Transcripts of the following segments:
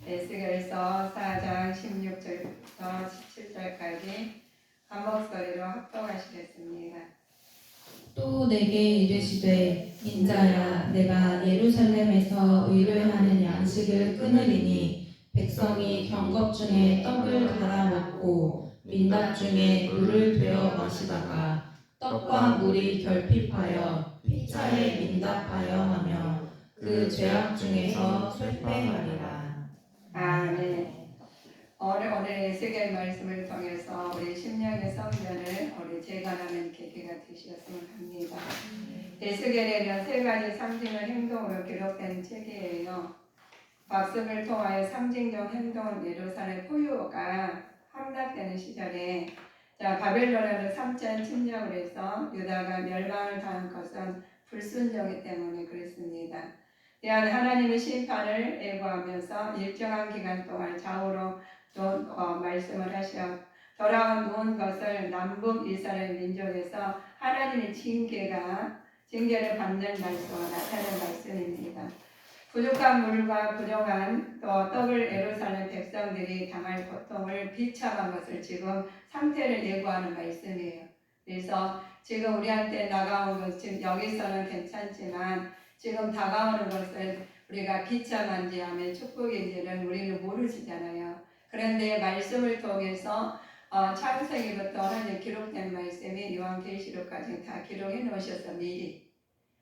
에스겔서 4장 16절부터 17절까지 한 목소리로 합독하시겠습니다. 또 내게 이르시되 인자야 내가 예루살렘에서 의뢰하는 양식을 끊으리니 백성이 경겁 중에 떡을 갈아 먹고 민답 중에 물을 되어 마시다가 떡과 물이 결핍하여 피차에 민답하여 하며 그 죄악 중에서 쇠퇴하리라. 아멘. 오늘 에스겔 말씀을 통해서 우리 심령의 성전을 우리 재건하는 계기가 되셨으면 합니다. 에스겔에는 세 가지 상징을 행동으로 기록된 책이에요. 박습을 통하여 상징적 행동은 예루살렘 포유가 함락되는 시절에 바벨론으로 3차 침략을 해서 유다가 멸망을 당한 것은 불순종이 때문에 그렇습니다. 대한 하나님의 심판을 예고하면서 일정한 기간 동안 좌우로 말씀을 하셔 돌아온 것을 남북 이스라엘 민족에서 하나님의 징계를 받는 말씀과 나타낸 말씀입니다. 부족한 물과 부족한 떡을 예루살렘 백성들이 당할 고통을 비참한 것을 지금 상태를 예고하는 말씀이에요. 그래서 지금 우리한테 다가온 것, 지금 여기서는 괜찮지만 지금 다가오는 것을 우리가 비참한지 아니면 축복인지는 우리는 모르시잖아요. 그런데 말씀을 통해서 창세기부터 하나님 기록된 말씀이 요한계시록까지 다 기록해 놓으셔서 미리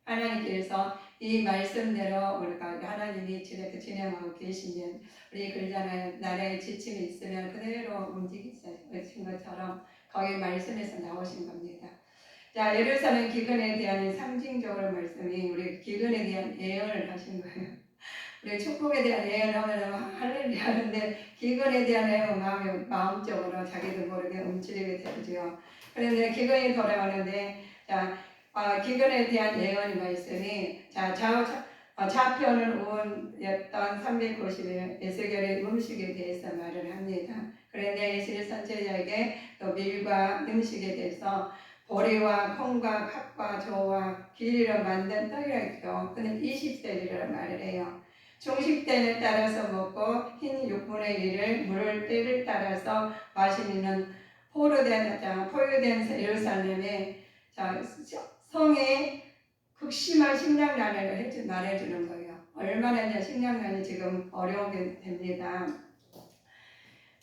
하나님께서 이 말씀대로 우리가 하나님이 진행하고 계시면 우리 그러잖아요. 나라에 지침이 있으면 그대로 움직이신 것처럼 거기 말씀에서 나오신 겁니다. 자, 예루살렘 기근에 대한 상징적으로 말씀이 우리 기근에 대한 예언을 하신 거예요. 우리 축복에 대한 예언하면 할렐루야 하는데 기근에 대한 예언은 마음적으로 자기도 모르게 움츠리게 되죠. 그런데 기근이 돌아오는데 기근에 대한 예언의 말씀이 좌표는 우원이었던 390일 에스겔의 음식에 대해서 말을 합니다. 그런데 에스겔 선지자에게 또 밀과 음식에 대해서 보리와 콩과 팥과 저와 기리로 만든 떡이라고 그는 20세기를 말을 해요. 중식 때를 따라서 먹고 흰 6분의 1을 물을 때를 따라서 마시는 포유된 예루살렘의 성에 극심한 식량난을 말해주는 거예요. 얼마나 식량난이 지금 어려우게 됩니다.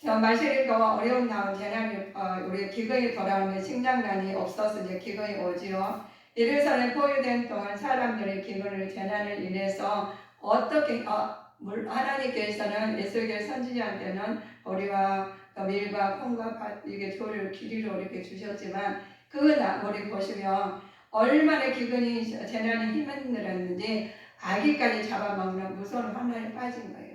마실 거 어려운 다음 재난이 우리 기근이 돌아오면 식량난이 없어서 이제 기근이 오지요. 예루살렘 포유된 동안 사람들의 기근을 재난을 인해서 어떻게 하나님께서는 에스겔 선지자한테는 보리와 밀과 콩과 팥 이게 조를 기리로 이렇게 주셨지만 우리 보시면 얼마나 기근이 재난이 힘들었는지 아기까지 잡아먹는 무서운 환난에 빠진 거예요.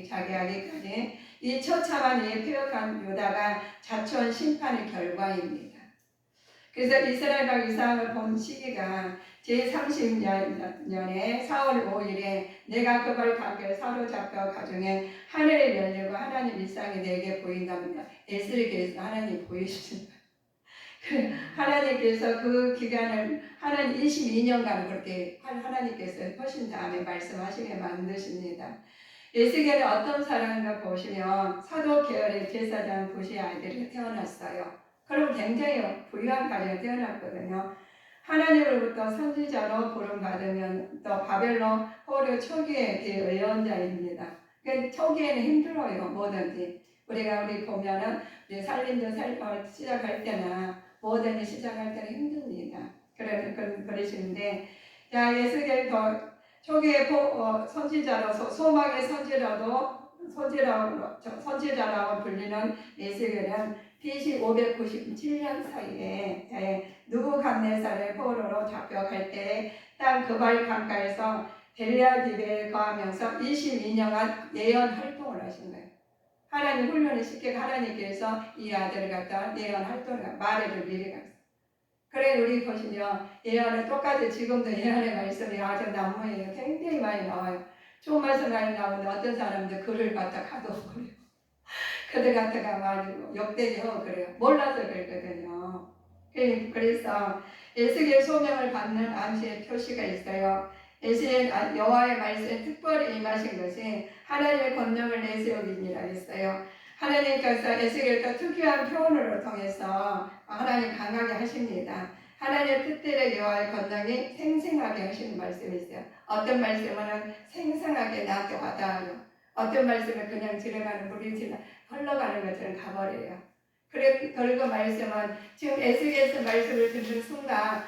자기 아기까지. 이 처참한 이 폐역한 유다가 자초한 심판의 결과입니다. 그래서 이스라엘과 이삭을 본 시기가 제30년에 4월 5일에 내가 그걸 가게 사로잡혀 가중에 하늘이 열리고 하나님 일상이 내게 보인다면 에스겔에서 하나님 보이시는 거예요. 하나님께서 그 기간을 하나님 22년간 그렇게 하나님께서 하신 다음에 말씀하시게 만드십니다. 에스겔이 어떤 사람인가 보시면 사도 계열의 제사장 부시 아이들이 태어났어요. 그럼 굉장히 부유한 가정에 태어났거든요. 하나님으로부터 선지자로 부름받으면 또 바벨론 포로 초기의 그 예언자입니다. 초기에는 힘들어요. 뭐든지. 우리 보면은 우리 살림도 시작할 때나 뭐든지 시작할 때는 힘듭니다. 그러시는데 에스겔 초기에 선지자로서 소망의 선지자라고 불리는 에스겔은 BC 597년 사이에 느부갓네살의 포로로 잡혀갈 때 땅 그발 강가에서 델리아디베에 거하면서 22년간 예언 활동을 하신 거예요. 하나님 훈련을 시키고 하나님께서 이 아들을 갖다 예언 활동을 말해줄 일이 갔어요. 그래 우리 보시면 예언은 똑같이 지금도 예언의 말씀이 아주 난무해요. 굉장히 많이 나와요. 좋은 말씀 많이 나오는데 어떤 사람들 글을 갖다 가둬버려요. 그들 갖다가 말이고 욕되죠. 그래요. 몰라서 그랬거든요. 그래서 에스겔 소명을 받는 암시의 표시가 있어요. 여호와의 말씀에 특별히 임하신 것이 하나님의 권능을 내세우기니라 했어요. 하나님께서 에스겔과 특유한 표현을 통해서 하나님 강하게 하십니다. 하나님의 뜻대로 여호와의 권능이 생생하게 하시는 말씀이 있어요. 어떤 말씀은 생생하게 나한테 와닿아요. 어떤 말씀은 그냥 지나가는 물이 흘러가는 것처럼 가버려요. 그리고 말씀은 지금 에스겔서 말씀을 듣는 순간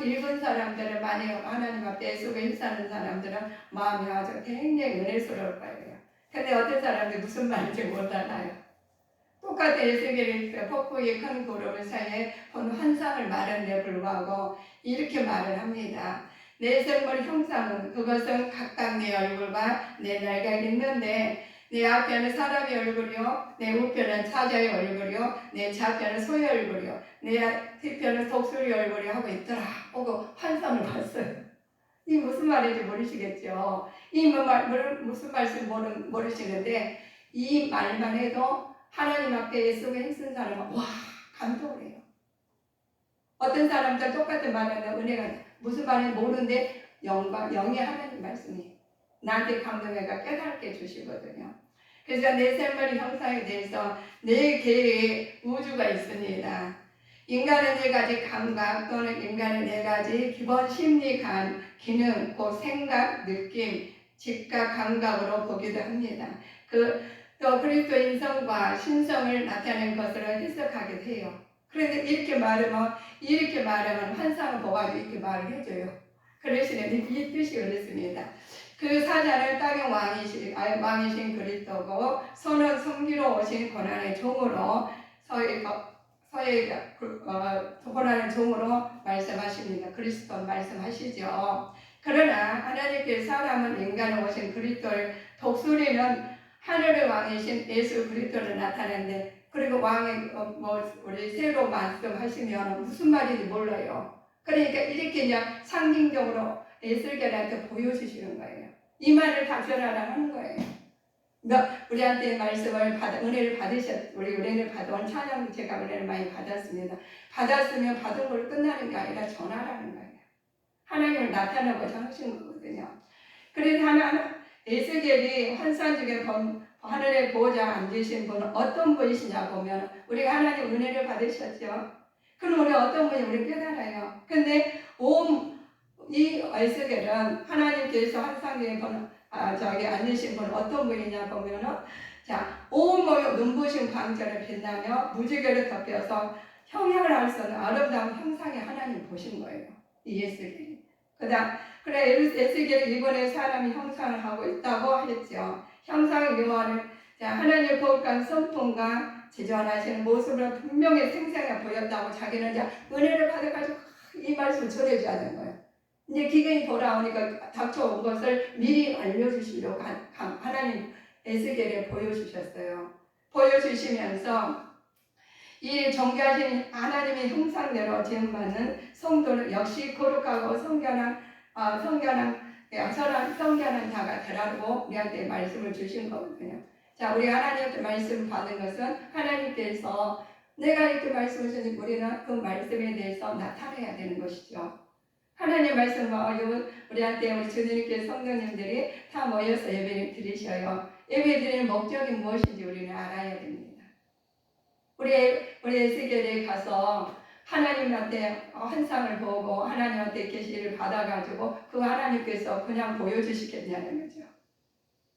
읽은 사람들은 만약 하나님 앞에 속에 사는 사람들은 마음이 아주 굉장히 은혜스러울 거예요. 근데 어떤 사람들이 무슨 말인지 못 알아요. 똑같은 에스겔이 폭풍의 큰 구름 사이에 본 환상을 말하는데 불구하고 이렇게 말을 합니다. 내 생물 형상은 그것은 각각 내 얼굴과 내 날개가 있는데 내 앞에는 사람의 얼굴이요 내 우편은 사자의 얼굴이요 내 좌편은 소의 얼굴이요 내 뒤편은 독수리 얼굴이 하고 있더라 하고 환상을 봤어요. 이 무슨 말인지 모르시겠죠. 무슨 말씀 모르시는데 이 말만 해도 하나님 앞에 속에 힘쓴 사람은 와 감동을 해요. 어떤 사람들 똑같은 말하는 은혜가 무슨 말인지 모르는데 영이 하나님 말씀이 나한테 감동해가 깨닫게 주시거든요. 그래서 내 생물의 형상에 대해서 네 개의 우주가 있습니다. 인간의 네 가지 감각 또는 인간의 네 가지 기본 심리 기능, 그 생각, 느낌, 직각, 감각으로 보기도 합니다. 또 그리스도 인성과 신성을 나타낸 것으로 해석하게 돼요. 그런데 이렇게 말하면 환상을 보가지고 이렇게 말을 해줘요. 그러시는 이 뜻이 그렇습니다. 그 사자는 땅의 왕이신 그리스도고 소는 성기로 오신 고난의 종으로 고난의 종으로 말씀하십니다. 그리스도 말씀하시죠. 그러나 하나님께 사람은 인간을 오신 그리스도를 독수리는 하늘의 왕이신 예수 그리스도를 나타내는데 그리고 왕이 우리 새로 말씀하시면 무슨 말인지 몰라요. 그러니까 이렇게 그냥 상징적으로 에스겔한테 보여주시는 거예요. 이 말을 답변하라 하는 거예요. 우리한테 은혜를 우리 은혜를 받아온 찬양도 제가 은혜를 많이 받았습니다. 받았으면 받은 걸로 끝나는 게 아니라 전하라는 거예요. 하나님을 나타내고자 하신 거거든요. 그래서 에스겔이 환상 중에 하늘의 보호자 앉으신 분은 어떤 분이시냐 보면 우리가 하나님 은혜를 받으셨죠. 그럼 우리 어떤 분이 우리 깨달아요. 근데 이 에스겔은 하나님께서 환상 중에 앉으신 분은 어떤 분이냐 보면은 온몸이 눈부신 광전을 빛나며 무지개를 덮여서 형용을 할 수 없는 아름다운 형상의 하나님 보신 거예요. 이 에스겔이. 그래 에스겔이 이번에 사람이 형상을 하고 있다고 했죠. 형상의 유언을 하나님의 거룩한 성품과 지존하시는 모습을 분명히 생생하게 보였다고 자기는 은혜를 받아가지고 이 말씀을 전해줘야 되는 거예요. 이제 기근이 돌아오니까 닥쳐온 것을 미리 알려주시려고 하나님 에스겔에 보여주셨어요. 보여주시면서 이 존귀하신 하나님의 형상대로 지음받는 성도는 역시 거룩하고 성결한 자가 되라고 우리한테 말씀을 주신 거거든요. 우리 하나님한테 말씀을 받은 것은 하나님께서 내가 이렇게 말씀을 주신 우리는 그 말씀에 대해서 나타내야 되는 것이죠. 하나님 말씀을 우리한테 우리 주님께 성도님들이 다 모여서 예배를 드리셔요. 예배 드리는 목적이 무엇인지 우리는 알아야 됩니다. 우리 에스겔에 가서 하나님한테 환상을 보고 하나님한테 계시를 받아가지고 그 하나님께서 그냥 보여주시겠냐는 거죠.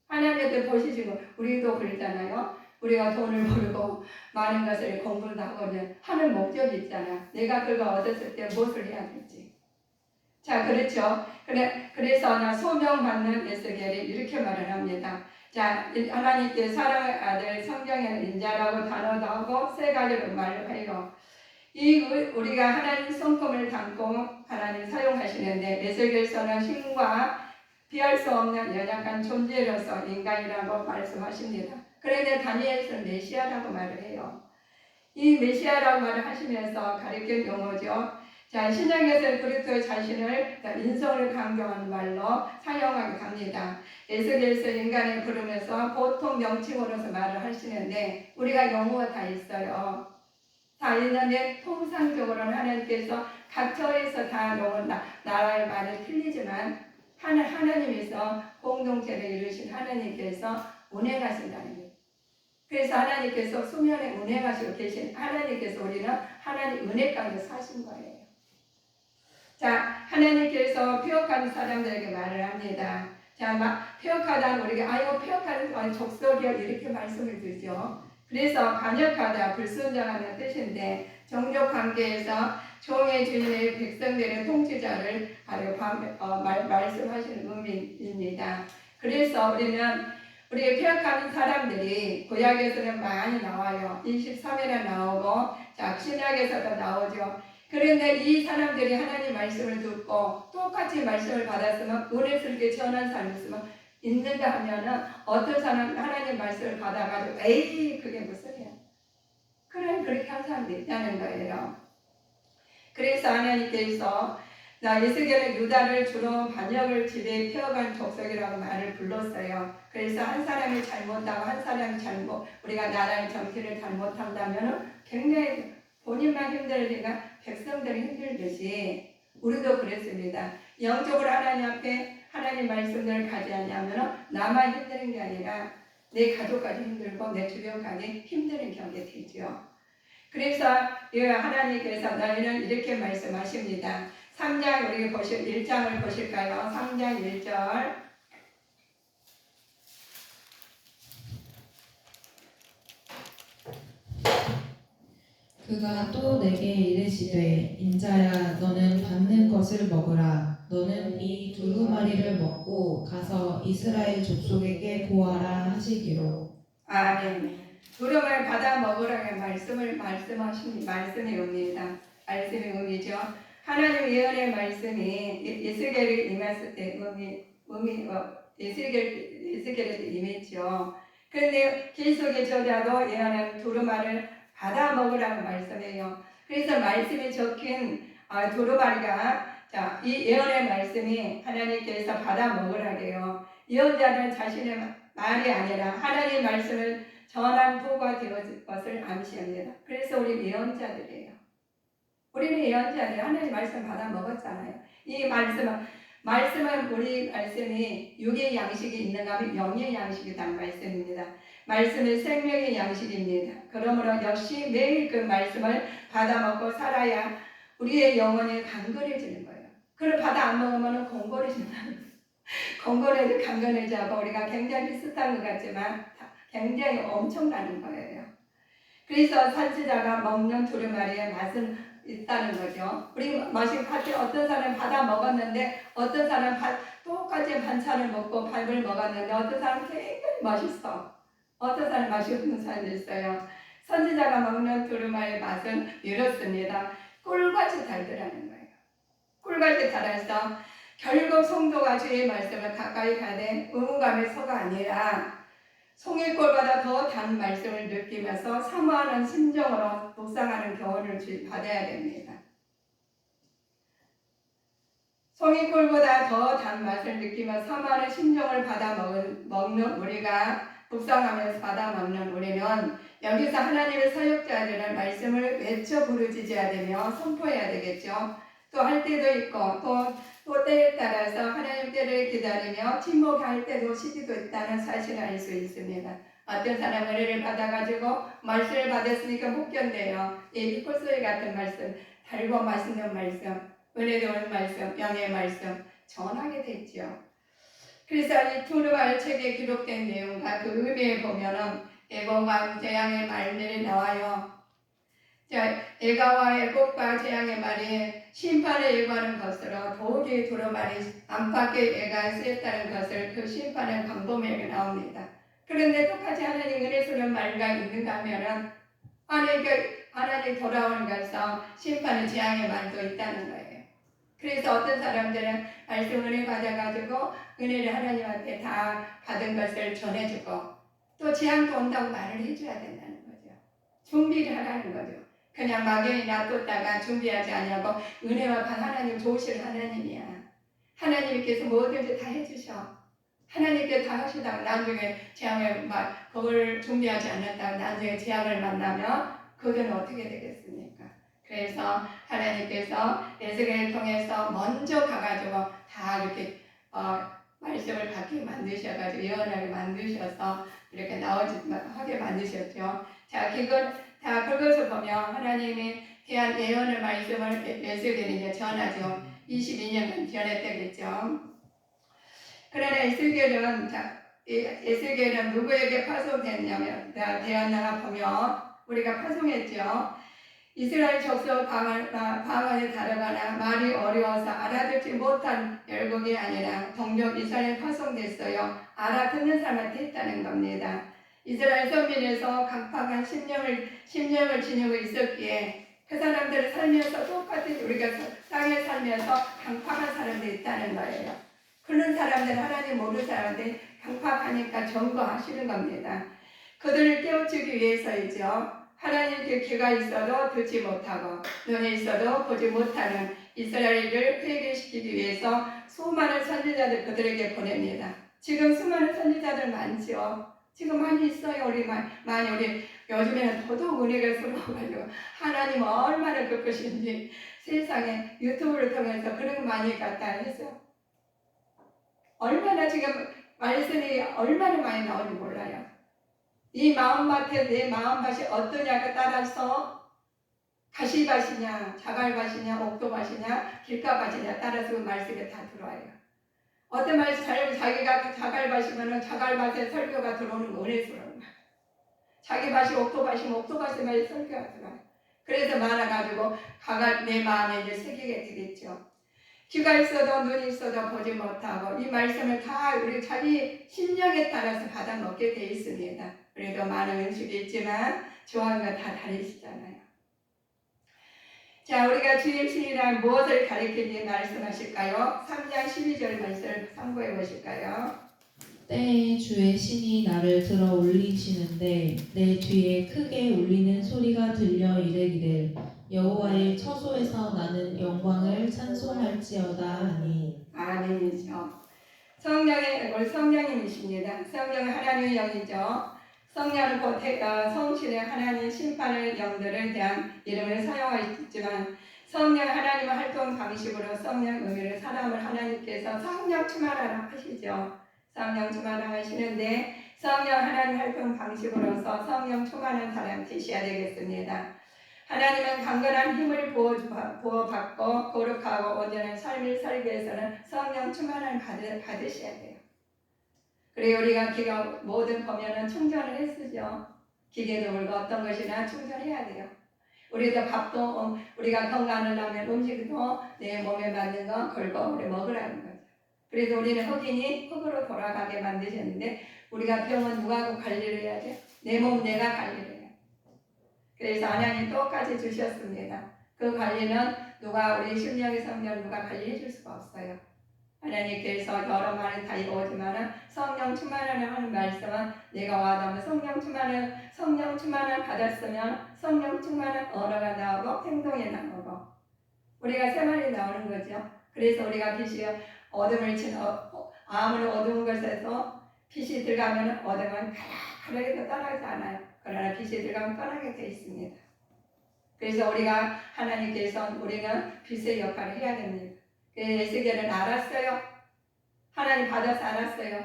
하나님한테 보시지고 우리도 그러잖아요. 우리가 돈을 벌고 많은 것을 공부를 하고 하는 목적이 있잖아요. 내가 그거 얻었을 때 무엇을 해야 될지. 그렇죠. 그래서 소명받는 에스겔이 이렇게 말을 합니다. 하나님께 사랑의 아들 성경에는 인자라고 단어도 하고 세 가지로 말을 해요. 우리가 하나님 성품을 담고 하나님 사용하시는데 에스겔서는 신과 비할 수 없는 연약한 존재로서 인간이라고 말씀하십니다. 그런데 다니엘서는 메시아라고 말을 해요. 이 메시아라고 말을 하시면서 가리킨 용어죠. 신약에서는 그리스도 자신을 인성을 강조하는 말로 사용하게 합니다. 에스겔서 인간을 부르면서 보통 명칭으로서 말을 하시는데 우리가 용어가 다 있어요. 다 있는데 통상적으로는 하나님께서 각처에서 다 나라의 말을 틀리지만 하나님께서 공동체를 이루신 하나님께서 운행하신다는 거예요. 그래서 하나님께서 수면에 운행하시고 계신 하나님께서 우리는 하나님 은혜 가운데 사신 거예요. 자, 하나님께서 폐역한 사람들에게 말을 합니다. 자, 폐역하다는 우리가 아이고 폐역하는 족속이야 이렇게 말씀을 드죠. 그래서 간역하다, 불순종하는 뜻인데 종족 관계에서 종의 주인의 백성들의 통치자를 말씀하시는 의미입니다. 그래서 우리 폐역하는 사람들이 구약에서는 많이 나와요. 23회나 나오고 자, 신약에서도 나오죠. 그런데 이 사람들이 하나님 말씀을 듣고 똑같이 말씀을 받았으면 은혜스럽게 전한 사람이 있으면 있는가 하면은 어떤 사람 하나님 말씀을 받아가지고 에이 그게 무슨 이야 그렇게 한 사람도 있다는 거예요. 그래서 하나님께서 이스라엘 유다를 주로 반역을 지배 폐허간 족속이라고 말을 불렀어요. 그래서 한 사람이 잘못하고 한 사람이 우리가 나라의 정치를 잘못한다면 굉장히 본인만 힘들으니까 백성들이 힘들듯이 우리도 그랬습니다. 영적으로 하나님 앞에 하나님 말씀을 가지 않냐면 나만 힘든 게 아니라 내 가족까지 힘들고 내 주변까지 힘든 경우가 되죠. 그래서 하나님께서 너희는 이렇게 말씀하십니다. 3장 우리 1장을 보실까요? 3장 1절 그가 또 내게 이르시되 인자야 너는 받는 것을 먹으라 너는 이 두루마리를 먹고 가서 이스라엘 족속에게 보아라 하시기로. 아멘. 두루마리 받아 먹으라는 말씀의 의미입니다. 말씀의 의미죠. 하나님 예언의 말씀이 에스겔에 임했을 때 에스겔에도 임했죠. 그런데 계속의 저자도 예언한 두루마리를 받아 먹으라는 말씀이에요. 그래서 말씀에 적힌 두루마리가 이 예언의 말씀이 하나님께서 받아 먹으라게요. 예언자는 자신의 말이 아니라 하나님의 말씀을 전한 도가 되어질 것을 암시합니다. 그래서 우리 예언자들이에요. 우리는 예언자들이 하나님의 말씀 받아 먹었잖아요. 이 말씀은 우리 말씀이 육의 양식이 있는가 하면 영의 양식이란 말씀입니다. 말씀은 생명의 양식입니다. 그러므로 역시 매일 그 말씀을 받아 먹고 살아야 우리의 영혼이 강건해지는 거예요. 그걸 받아 안 먹으면 공고해진다는 거예요. 공고해도 강건해지 하고 우리가 굉장히 비슷한 것 같지만 굉장히 엄청나는 거예요. 그래서 산지자가 먹는 두루마리의 맛은 있다는 거죠. 우리 마신 카페 어떤 사람은 받아 먹었는데 어떤 사람은 똑같이 반찬을 먹고 밥을 먹었는데 어떤 사람은 굉장히 맛있어. 어떤 사람은 맛이 없는 사람도 있어요. 선지자가 먹는 두루마리의 맛은 이렇습니다. 꿀같이 달더라는 거예요. 꿀같이 달아서 결국 성도가 주의 말씀을 가까이 가되 의무감의 서가 아니라 송이꿀보다 더 단 말씀을 느끼면서 사모하는 심정으로 묵상하는 교훈을 받아야 됩니다. 송이꿀보다 더 단 맛을 느끼며 사모하는 심정을 받아 먹는 우리가 묵상하면서 받아 먹는 우리는 여기서 하나님의 사역자들은 말씀을 외쳐 부르짖어야 되며 선포해야 되겠죠. 또 할 때도 있고 또 때에 따라서 하나님 때를 기다리며 침묵할 때도 시기도 있다는 사실을 알 수 있습니다. 어떤 사람은 은혜를 받아가지고 말씀을 받았으니까 못 견뎌요. 이 콜소리 같은 말씀, 달고 맛있는 말씀, 은혜로운 말씀, 영의 말씀 전하게 됐죠. 그래서 이 두루마리 책에 기록된 내용과 그 의미에 보면은 애고와 재앙의 말들이 나와요. 애가와 애곡과 재앙의 말이 심판을 예고하는 것으로 도저히 두루마리 안팎의 애가 쓰였다는 것을 그 심판의 광범위하게 나옵니다. 그런데 똑같이 하나님 은혜스러운 말과 있는가 하면은 하나님 돌아오는 것에서 심판의 재앙의 말도 있다는 거예요. 그래서 어떤 사람들은 말씀 은혜 받아가지고 은혜를 하나님 앞에 다 받은 것을 전해주고 또 재앙도 온다고 말을 해줘야 된다는 거죠. 준비를 하라는 거죠. 그냥 막연히 놔뒀다가 준비하지 않냐고 은혜와 하나님 좋으실 하나님이야. 하나님께서 뭐든지 다 해주셔. 하나님께 다 하시다가 나중에 재앙을 그걸 준비하지 않았다가 나중에 재앙을 만나면 그들은 어떻게 되겠습니까? 그래서 하나님께서 에스겔을 통해서 먼저 가가지고 다 이렇게 말씀을 받게 만드셔가지고 예언하게 만드셔서 이렇게 하게 만드셨죠. 자, 그것을 보면 하나님이 대한 예언의 말씀을 에스겔이 이제 전하죠. 22년간 전했다겠죠. 그러나 에스겔은 누구에게 되었나 보면 우리가 파송했죠. 이스라엘 족속 방언에 다르거나 말이 어려워서 알아듣지 못한 열국이 아니라 동족 이스라엘에 파송됐어요. 알아듣는 사람한테 했다는 겁니다. 이스라엘 선민에서 각박한 심령을 지니고 있었기에 그 사람들을 살면서 똑같이 우리가 땅에 살면서 강팍한 사람들이 있다는 거예요. 그런 사람들 하나님 모르는 사람들 강팍하니까 점거하시는 겁니다. 그들을 깨우치기 위해서이죠. 하나님께 귀가 있어도 듣지 못하고 눈이 있어도 보지 못하는 이스라엘을 회개시키기 위해서 수많은 선지자들 그들에게 보냅니다. 지금 수많은 선지자들 많죠. 지금 많이 있어요. 우리 요즘에는 더더욱 은혜가 서러워가지고 하나님 얼마나 그것인지 세상에 유튜브를 통해서 그런 거 많이 갖다 해서 얼마나 지금 말씀이 얼마나 많이 나오는지 몰라요. 이 마음밭에 내 마음밭이 어떠냐에 따라서 가시밭이냐 자갈밭이냐 옥토밭이냐 길가밭이냐 따라서 그 말씀이 다 들어와요. 어떤 말씀 자기가 자갈밭이면 자갈밭에 설교가 들어오는 거 은혜스러운 거야. 자기 밭이 옥토밭이면 옥토밭에 설교가 들어와요. 그래서 많아가지고 내 마음에 이제 새기게 되겠죠. 귀가 있어도 눈이 있어도 보지 못하고 이 말씀을 다 우리 자기 심령에 따라서 받아 먹게 돼 있습니다. 그래도 많은 음식이 있지만 좋아하는 건 다 다르시잖아요. 자, 우리가 주의 신이란 무엇을 가리키는지 말씀하실까요? 3장 12절 말씀을 참고해 보실까요? 때에 주의 신이 나를 들어 올리시는데 내 뒤에 크게 울리는 소리가 들려 이르기를 여호와의 처소에서 나는 영광을 찬송할지어다 하니. 아멘이죠. 성령님이십니다. 성령은 하나님의 영이죠. 성령은 곧 성신의 하나님 심판의 영들에 대한 이름을 사용하지만 성령 하나님의 활동 방식으로 성령 의미를 사람을 하나님께서 성령 충만하라 하시죠. 성령 충만하라 하시는데 성령 하나님 활동 방식으로서 성령 충만한 사람 되셔야 되겠습니다. 하나님은 강건한 힘을 부어받고 거룩하고 온전한 삶을 살기 위해서는 성령 충만을 받으셔야 돼요. 그리고 우리가 기가 모든 보면은 충전을 했으죠. 기계도 울고 어떤 것이나 충전해야 돼요. 우리도 밥도 우리가 건강하려면 음식도 내 몸에 맞는 거 걸고 우리 먹으라는 거죠. 그래서 우리는 흑인이 흑으로 돌아가게 만드셨는데 우리가 병은 누가 관리를 해야 돼? 내 몸 내가 관리를 해요. 그래서 하나님 똑같이 주셨습니다. 그 관리는 우리 심령의 성령 누가 관리해 줄 수가 없어요. 하나님께서 여러 말을 다 이루어지만 성령 충만을 하는 말씀은 내가 와닿으면 성령 충만을 받았으면 성령 충만한 언어가 나오고 행동이 나오고 우리가 생활이 나오는 거죠. 그래서 우리가 빛이 어둠을 아무리 어두운 곳에서 빛이 들어가면 어둠은 가라가라해도 떠나지 않아요. 그러나 빛이 들어가면 떠나게 되어 있습니다. 그래서 우리가 하나님께서 우리는 빛의 역할을 해야 됩니다. 에스겔은 알았어요. 하나님 받아서 알았어요.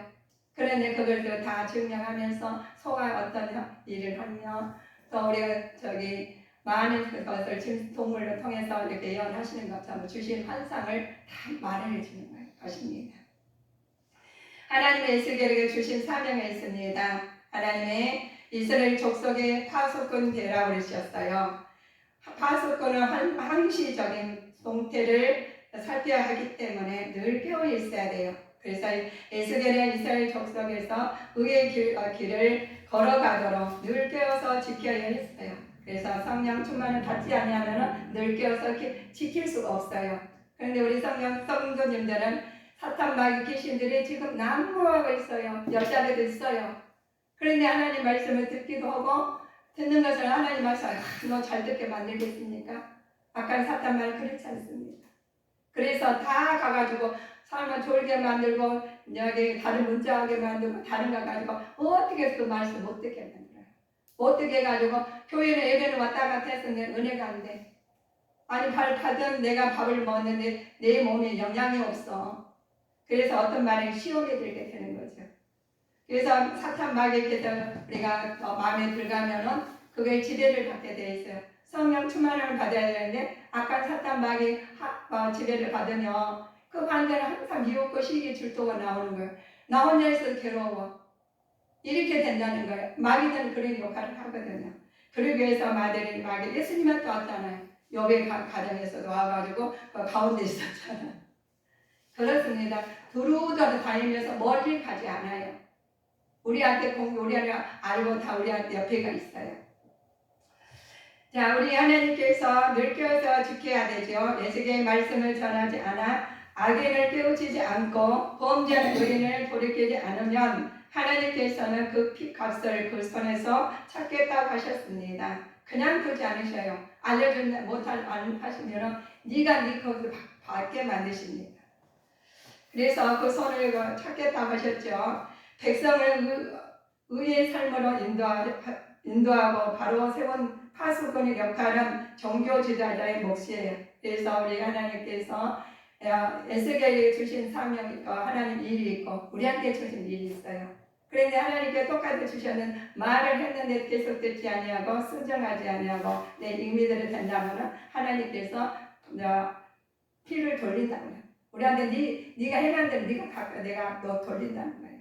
그런데 그걸 다 증명하면서 소가 어떤 일을 하며 또 우리가 많은 것을 동물을 통해서 이렇게 예언하시는 것처럼 주신 환상을 다 말해 주는 것입니다. 하나님의 에스겔에게 주신 사명이 있습니다. 하나님의 이스라엘 족속의 파수꾼 되라고 그러셨어요. 파수꾼은 항시적인 동태를 살펴야 하기 때문에 늘 깨어 있어야 돼요. 그래서 에스겔은 이스라엘 족속에서 의의 길을 걸어가도록 늘 깨어서 지켜야 했어요. 그래서 성령 충만을 받지 않으면 늘 깨어서 지킬 수가 없어요. 그런데 우리 성도님들은 사탄 마귀 귀신들이 지금 난무하고 있어요. 여자들도 있어요. 그런데 하나님 말씀을 듣기도 하고 듣는 것을 하나님 말씀 너 잘 듣게 만들겠습니까? 아까 사탄 말 그렇지 않습니다. 그래서 다 가가지고 사람을 졸게 만들고 여기 다른 문자하게 만들고 다른 거 가지고 어떻게 그 말씀 못 듣게 만들어요. 못 듣게 해가지고 교회는 예배는 왔다 갔다 했었는데 은혜가 안 돼. 아니 받은 내가 밥을 먹었는데 내 몸에 영향이 없어. 그래서 어떤 말에 시험에 들게 되는 거죠. 그래서 사탄 마귀께서 우리가 마음에 들어가면은 그거에 지배를 받게 돼 있어요. 성령 충만을 받아야 되는데 아까 사탄 마귀 지배를 받으면 그 반대로 항상 미혹과 시기 질투가 나오는 거예요. 나 혼자 있어도 괴로워. 이렇게 된다는 거예요. 마귀는 그런 역할을 하거든요. 그러기 위해서 마귀 예수님한테 왔잖아요. 욥의 가정에서도 와가지고 그 가운데 있었잖아요. 그렇습니다. 두루두루 다니면서 멀리 가지 않아요. 우리한테 알고 다 우리한테 옆에가 있어요. 자, 우리 하나님께서 늘 깨워서 지켜야 되죠. 예수의 말씀을 전하지 않아 악인을 깨우치지 않고 범죄한 의인을 돌이키지 않으면 하나님께서는 그 핏값을 그 손에서 찾겠다고 하셨습니다. 그냥 두지 않으셔요. 알려준다 하시면 네가 네 것을 받게 만드십니다. 그래서 그 손을 찾겠다고 하셨죠. 백성을 의의 삶으로 인도하고 바로 세운 파수꾼의 역할은 종교 지도자의 몫이에요. 그래서 우리 하나님께서 에스겔에게 주신 사명이 있고 하나님 일이 있고 우리한테 주신 일이 있어요. 그런데 하나님께 똑같이 주셨는 말을 했는데 계속 듣지 아니하고 순종하지 아니하고 내 임의대로 된다면 하나님께서 피를 돌린다고요. 우리한테 네가 행한 대로 네가 갚아 내가 너 돌린다는 거예요.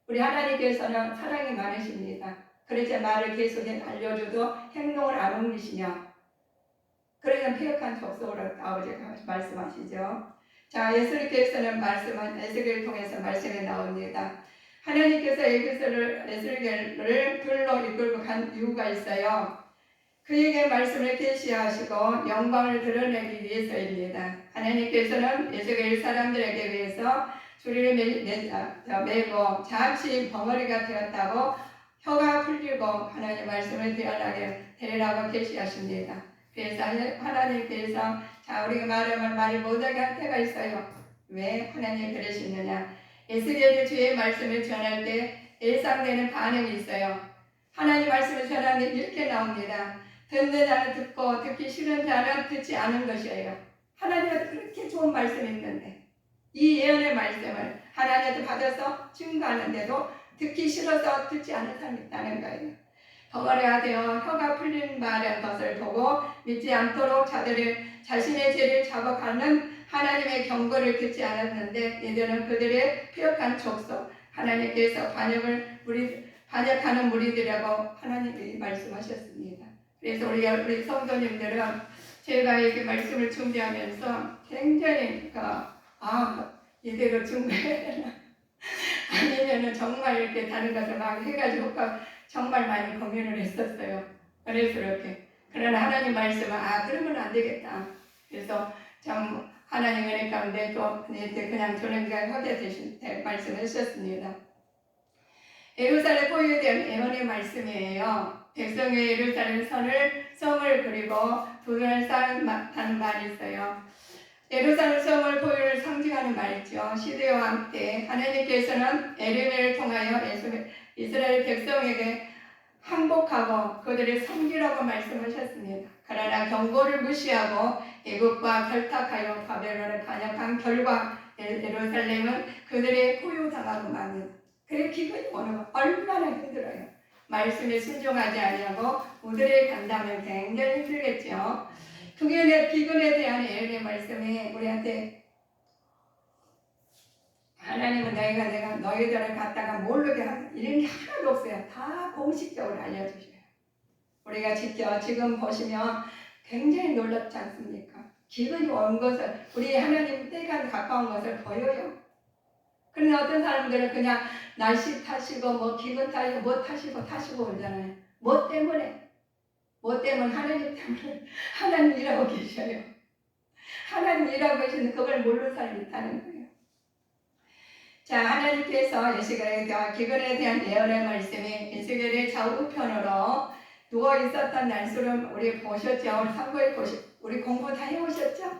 우리 하나님께서는 사랑이 많으십니다. 그래서 말을 계속 알려줘도 행동을 안 옮기시냐. 그러면 폐역한 족속으로 아버지가 말씀하시죠. 자, 예수님께서는 에스겔을 통해서 말씀이 나옵니다. 하나님께서 에스겔을 불로 이끌고 간 이유가 있어요. 그에게 말씀을 계시하시고 영광을 드러내기 위해서입니다. 하나님께서는 에스겔 사람들에게 위해서 줄을 매고 잠시 벙어리가 되었다고 혀가 풀리고 하나님 말씀을 되라고 계시하십니다. 그래서 하나님께서 자 우리가 말하면 말을 못하게 할 때가 있어요. 왜 하나님 그러시느냐. 에스겔이 주의 말씀을 전할 때 예상되는 반응이 있어요. 하나님 말씀을 전하는 게 이렇게 나옵니다. 듣는 자는 듣고 듣기 싫은 자는 듣지 않은 것이에요. 하나님한테 그렇게 좋은 말씀이 있는데 이 예언의 말씀을 하나님한테 받아서 증거하는데도 듣기 싫어서 듣지 않은 사람이 있다는 거예요. 덩어리가 되어 혀가 풀린 말한 것을 보고 믿지 않도록 자신의 죄를 자복하는 하나님의 경고를 듣지 않았는데 이들은 그들의 폐역한 족속 하나님께서 반역하는 무리들이라고 하나님이 말씀하셨습니다. 그래서 우리 성도님들은 제가 이렇게 말씀을 준비하면서 굉장히 이대로 준비해야 되나 아니면은 정말 이렇게 다른 것을 막 해가지고 정말 많이 고민을 했었어요. 그래서 이렇게 그러나 하나님 말씀은 그러면 안 되겠다. 그래서 참 하나님 은혜 가운데 또 그냥 저는 하게 되신 말씀을 하셨습니다. 예루살렘 포유에 대한 예언의 말씀이에요. 백성의 예루살렘 성을 그리고 도전을 쌓는다는 말이 있어요. 예루살렘 성을 포유를 상징하는 말이죠. 시대와 함께 하나님께서는 에르미야를 통하여 이스라엘 백성에게 항복하고 그들을 섬기라고 말씀하셨습니다. 그러나 경고를 무시하고 애국과 결탁하여 바벨론에 반역한 결과 예루살렘은 그들의 포유당하고 맙니다. 그래 기근이 오는 거 얼마나 힘들어요. 말씀에 순종하지 아니하고 우들에 간다면 굉장히 힘들겠죠. 비근에 대한 예언의 말씀이 우리한테 하나님은 내가 너희들을 갖다가 모르게 하는 이런 게 하나도 없어요. 다 공식적으로 알려주셔요. 우리가 지금 보시면 굉장히 놀랍지 않습니까? 기근이 온 것을 우리 하나님 때가 가까운 것을 보여요. 그런데 어떤 사람들은 그냥 날씨 탓이고 기분 탓이고 탓이고 오잖아요. 뭐 때문에 하나님 때문에 하나님 일하고 계셔요. 하나님 일하고 계시는데 그걸 모르는 사람이 있다는 거예요. 자, 하나님께서 에스겔의 기근에 대한 예언의 말씀이 에스겔의 좌우편으로 누워 있었던 날수를 우리 보셨죠? 우리 공부 다 해오셨죠?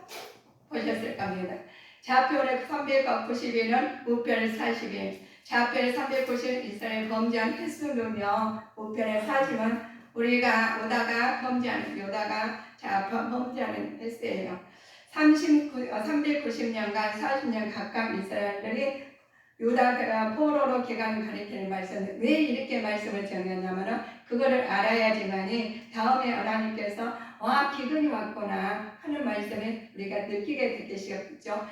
보셨을 겁니다. 좌편에 390일은 우편에 40일, 좌편에 390일 이스라엘 범죄한 횟수며 우편에 40은 우리가 오다가 범죄하는 횟수예요. 390년간 40년 각각 이스라엘들이 유다가 포로로 기간을 가리키는 말씀을 왜 이렇게 말씀을 정했냐면은 그거를 알아야지만이 다음에 하나님께서 기근이 왔구나 하는 말씀을 우리가 느끼게 되겠죠.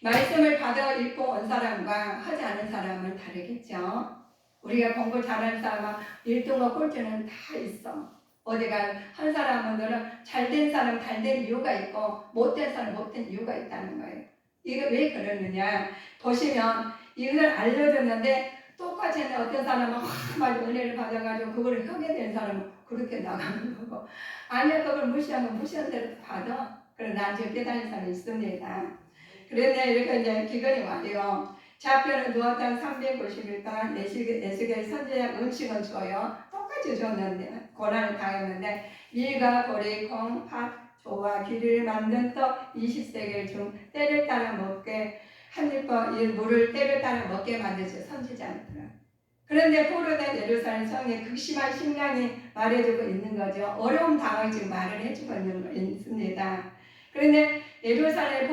말씀을 받아 읽고 온 사람과 하지 않은 사람은 다르겠죠. 우리가 공부 잘하는 사람은 1등과 꼴찌는 다 있어. 어디가 한 사람은 잘된 사람 잘된 이유가 있고 못된 사람 못된 이유가 있다는 거예요. 이거 왜 그러느냐 보시면 이걸 알려줬는데 똑같이 어떤 사람은 막 은혜를 받아가지고 그걸 하게 된 사람은 그렇게 나가는 거고 아니야 그걸 무시하면 무시한 대로 받아. 그래 나중에 깨달은 사람이 있습니다. 그런데 이렇게 이제 기근이 와요. 좌편은 누웠던 390일 동안 에스겔 선지자 음식은 줘요. 똑같이 줬는데 고난을 당했는데 밀과 보리, 콩, 팥, 조와 귀를 만든 떡 20세겔 중 때를 따라 먹게 한 입과 이 물을 때를 따라 먹게 만드죠. 선지자들은. 그런데 포로된 예루살렘 성에 극심한 심령이 말해주고 있는 거죠. 어려움 당을 지금 말을 해주고 있습니다. 그런데 예루살렘에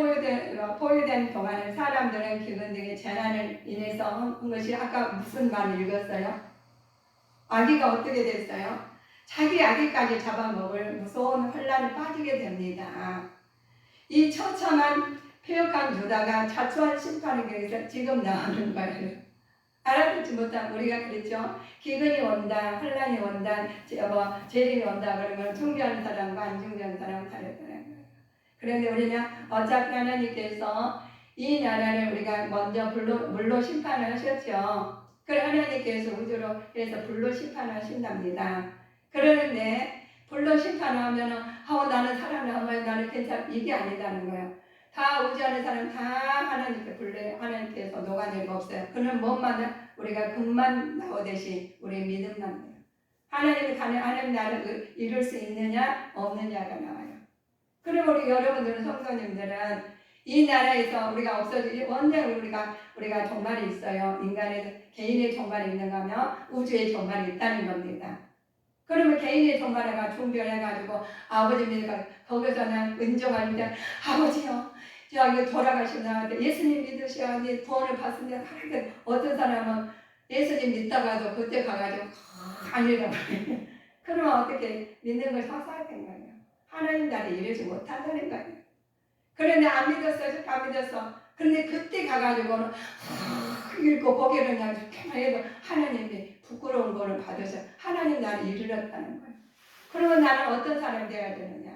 포위된 동안에 사람들은 기근 등의 재난을 인해서 한 것이 아까 무슨 말을 읽었어요? 아기가 어떻게 됐어요? 자기 아기까지 잡아먹을 무서운 혼란에 빠지게 됩니다. 이 처참한 폐역한 유다가 자초한 심판의 경에서 지금 나오는 거예요. 알아듣지 못한 우리가 그랬죠. 기근이 온다, 혼란이 온다, 재림이 온다 그러면 준비하는 사람과 안 준비하는 사람은 다르다는 거예요. 그런데 우리는 어차피 하나님께서 이 나라를 우리가 먼저 물로 심판을 하셨죠. 그래 하나님께서 우주로 해서 불로 심판하신답니다. 그러는데 불로 심판하면 나는 살아남아요. 나는 괜찮아. 이게 아니다는 거예요. 다 우주하는 사람 다 하나님께 불러요. 하나님께서 녹아낼 거 없어요. 그는 뭐만 우리가 금만 나오듯이 우리 믿음만 돼요. 하나님 나라를 이룰 수 있느냐 없느냐가 나와요. 그럼 우리 여러분들은 성도님들은 이 나라에서 우리가 없어지지 언제 우리가 종말이 있어요. 인간의 개인의 종말이 있는가 하면 우주의 종말이 있다는 겁니다. 그러면 개인의 종말에가 준비해가지고 아버지 믿으니까 거기서는 은종할 때 아버지요 저기 돌아가시나 예수님 믿으셔야 돼 구원을 받습니다. 어떤 사람은 예수님 믿다가도 그때 가가지고 아니라고 그러면 어떻게 믿는 걸 사사된 거예요. 하나님 나라에 이르지 못한다는 거예요. 그런데 안 믿었어. 그런데 그때 가가지고는 읽고 고개를 그냥 이렇게만 해도 하나님이 부끄러운 거를 받으셔 하나님 나를 이르렀다는 거예요. 그러면 나는 어떤 사람이 되어야 되느냐?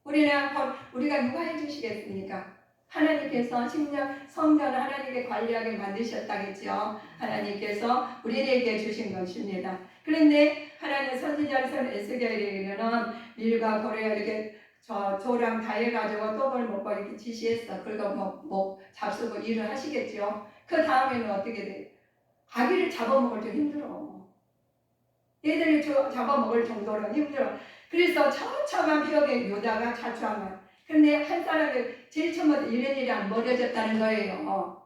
우리가 누가 해주시겠습니까? 하나님께서 성전을 하나님께 관리하게 만드셨다겠죠. 하나님께서 우리에게 주신 것입니다. 그런데 하나님 선지자를 에스겔에게는 밀과 고래가 이렇게 조랑 다 해가지고 떡을 먹고 이렇게 지시했어. 그리고 잡수고 일을 하시겠죠. 그 다음에는 어떻게 돼? 아기를 잡아먹을 때 힘들어. 얘들이 잡아먹을 정도로 힘들어. 그래서 처참한 폐역의 유다가 자초하면 근데 한 사람이 제일 처음부터 이런 일이 안 벌어졌다는 거예요.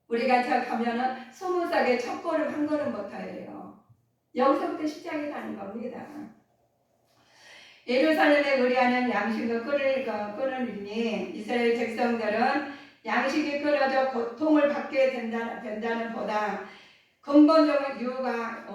우리가 가면은 20살에 첫 걸음 한 걸음부터 해요. 여기서부터 시작이 되는 겁니다. 예루살렘에 의리하는 양식을 끊으니 이스라엘 백성들은 양식이 끊어져 고통을 받게 된다는 보다 근본적인 이유가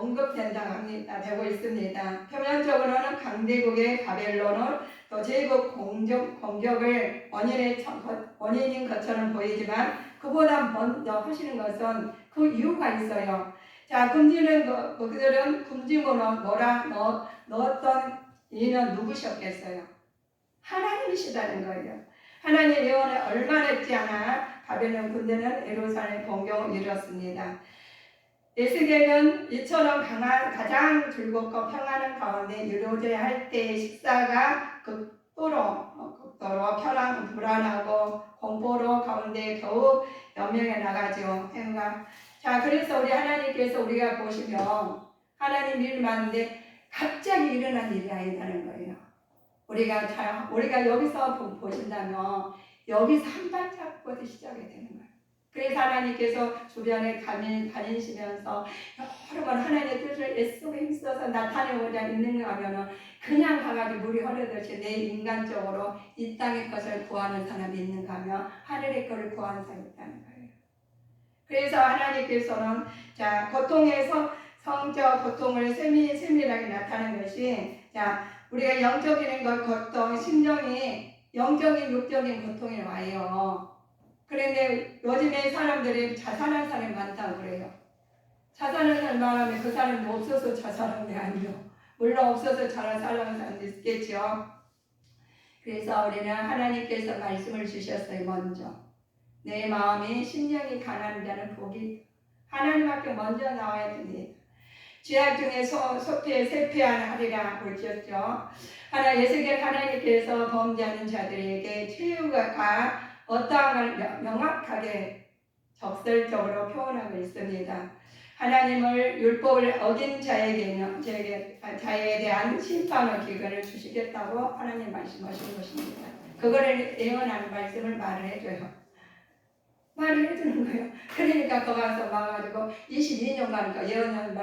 되고 있습니다. 표면적으로는 강대국의 바벨론은 또 제국 공격을 원인인 것처럼 보이지만 그보다 먼저 하시는 것은 그 이유가 있어요. 자, 그들은 금지문으로 넣었던 이는 누구셨겠어요? 하나님이시다는 거예요. 하나님의 예언을 얼마 늦지 않아 바벨론 군대는 예루살렘 공격을 이뤘습니다. 에스겔은 이처럼 가장 즐겁고 평안한 가운데 이루어져야 때의 식사가 극도로 불안하고 공포로 가운데 겨우 연명해 나가죠. 자, 그래서 우리 하나님께서 우리가 보시면 하나님 일 많은데 갑자기 일어난 일이 아니라는 거예요. 우리가 여기서 보신다면 여기서 한 발짝부터 시작이 되는 거예요. 그래서 하나님께서 주변에 다니시면서 여러 번 하나님의 뜻을 애쓰고 힘써서 나타내고자 있는가 하면은 그냥 가가지고 물이 흐르듯이 내 인간적으로 이 땅의 것을 구하는 사람이 있는가 하면 하늘의 것을 구하는 사람이 있다는 거예요. 그래서 하나님께서는 자 고통에서 성적 고통을 세밀하게 나타내는 것이 자 우리가 영적인 것 고통 심령이 영적인 육적인 고통이 와요. 그런데 요즘에 사람들이 자살한 사람이 많다고 그래요. 자살한 사람 말하면 그 사람도 없어서 자살한 게 아니에요. 물론 없어서 자살하는 사람도 있겠죠. 그래서 우리는 하나님께서 말씀을 주셨어요. 먼저 내 마음이 심령이 가난한 자는 복이 하나님 앞에 먼저 나와야 됩니다. 죄악 중에 세폐하리라 그러셨죠. 예수께 하나님께서 범죄하는 자들에게 최후가 어떠한 걸 명확하게 적설적으로 표현하고 있습니다. 하나님을 율법을 어긴 자에게 자에 대한 심판의 기근을 주시겠다고 하나님 말씀하신 것입니다. 그거를 예언하는 말씀을 말을 해줘요. 말을 해주는 거예요. 그러니까 거기 가서 와가지고 22년간 예언의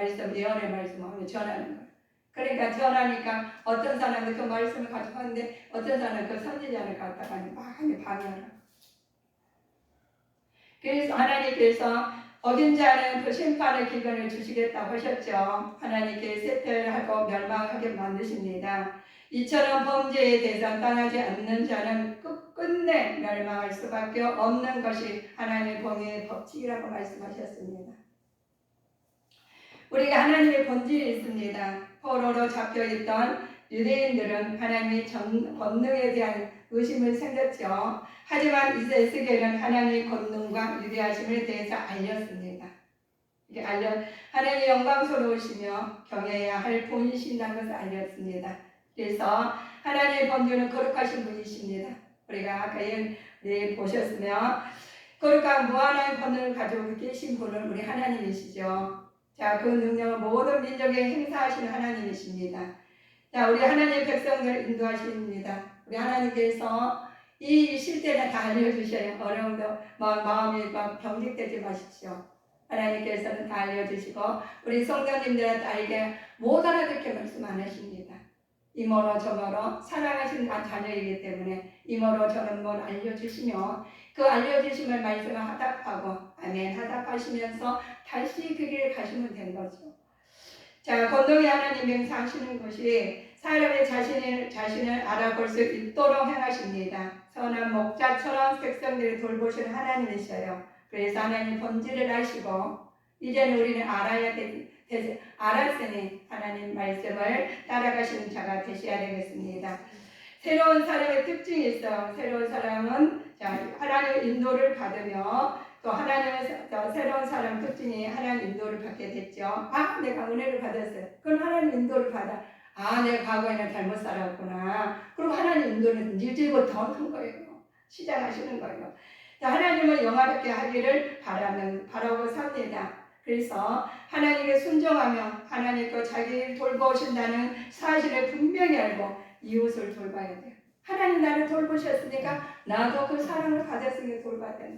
말씀을 전하는 거예요. 그러니까 전하니까 어떤 사람은 그 말씀을 가지고 하는데 어떤 사람은 그 선지자를 갖다가 많이 방해하라고. 그래서 하나님께서 어긴 자는 그 심판의 기근을 주시겠다고 하셨죠. 하나님께 세퇴하고 멸망하게 만드십니다. 이처럼 범죄에 대해서 떠나지 않는 자는 끝내 멸망할 수밖에 없는 것이 하나님의 공의의 법칙이라고 말씀하셨습니다. 우리가 하나님의 본질이 있습니다. 포로로 잡혀있던 유대인들은 하나님의 권능에 대한 의심을 생겼죠. 하지만 에스겔은 하나님의 권능과 위대하심에 대해서 알렸습니다. 하나님의 영광스러우시며 경외해야 할 본이신다는 것을 알렸습니다. 그래서 하나님의 본주는 거룩하신 분이십니다. 우리가 아까 보셨으면 거룩한 무한한 권능을 가지고 계신 분은 우리 하나님이시죠. 자, 그 능력을 모든 민족에 행사하시는 하나님이십니다. 자, 우리 하나님의 백성들 인도하십니다. 우리 하나님께서 이 실태를 다 알려주셔요. 어려움도 마음이 병직되지 마십시오. 하나님께서는 다 알려주시고 우리 성도님들한테 알게 못 알아듣게 말씀 안 하십니다. 이모로 저모로 사랑하시는 자녀이기 때문에 이모로 저모로 알려주시며 그 알려주심을 말씀을 하답하고 아멘 하답하시면서 다시 그 길을 가시면 되는 거죠. 자, 권능의 하나님 맹세하시는 것이 사람의 자신을 알아볼 수 있도록 행하십니다. 선한 목자처럼 백성들을 돌보시는 하나님이셔요. 그래서 하나님 본질을 아시고 이제는 우리는 알았으니 하나님 말씀을 따라가시는 자가 되셔야 되겠습니다. 새로운 사람의 특징이 있어요. 새로운 사람은 하나님의 인도를 받으며 또 새로운 사람 특징이 하나님 인도를 받게 됐죠. 내가 은혜를 받았어요. 그럼 하나님 인도를 받아. 내가 과거에는 잘못 살았구나. 그리고 하나님 인도는 이제부터 하는 거예요. 시작하시는 거예요. 하나님은 영화롭게 하기를 바라고 삽니다. 그래서 하나님께 순종하며 하나님과 자기를 돌보신다는 사실을 분명히 알고 이웃을 돌봐야 돼요. 하나님 나를 돌보셨으니까 나도 그 사랑을 받았으니까 돌봐야 돼요.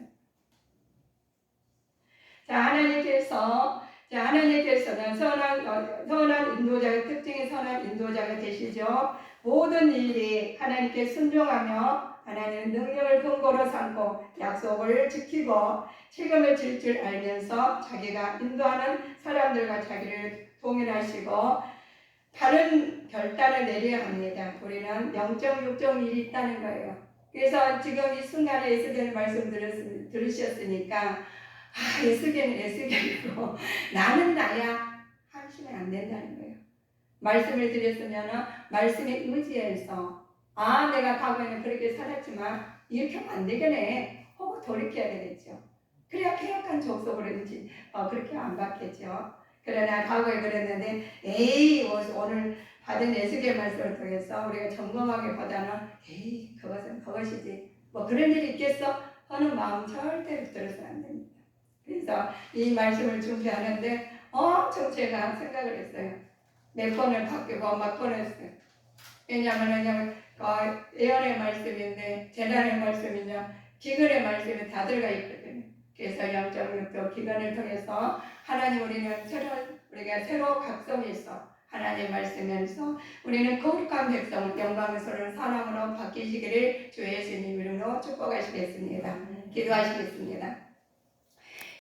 하나님께서는 선한 인도자의 특징이 선한 인도자가 되시죠. 모든 일이 하나님께 순종하며 하나님의 능력을 근거로 삼고 약속을 지키고 책임을 질 줄 알면서 자기가 인도하는 사람들과 자기를 동일하시고 바른 결단을 내려야 합니다. 우리는 영적 육적 일이 있다는 거예요. 그래서 지금 이 순간에 에스겔 말씀 들으셨으니까 에스겔은 에스겔이고 나는 나야 하시면 안 된다는 거예요. 말씀을 드렸으면 말씀에 의지해서 내가 과거에는 그렇게 살았지만 이렇게 하면 안 되겠네 하고 돌이켜야 되겠죠. 그래야 폐역한 족속으로 그렇게 안 받겠죠. 그러나 과거에 그랬는데 오늘 받은 에스겔 말씀을 통해서 우리가 점검하기보다는 그것은 그것이지 뭐 그런 일이 있겠어? 하는 마음 절대 들어서는 안 됩니다. 그래서 이 말씀을 준비하는데 엄청 제가 생각을 했어요. 몇 번을 바뀌고 막 보냈어요. 왜냐하면 예언의 말씀인데 재난의 말씀이냐 기근의 말씀이 다 들어가 있거든요. 그래서 0.6도 기간을 통해서 하나님 우리가 새로 각성해서 하나님 말씀에서 우리는 거룩한 백성 영광스러운 사람으로 바뀌시기를 주 예수님 이름으로 축복하시겠습니다. 기도하시겠습니다.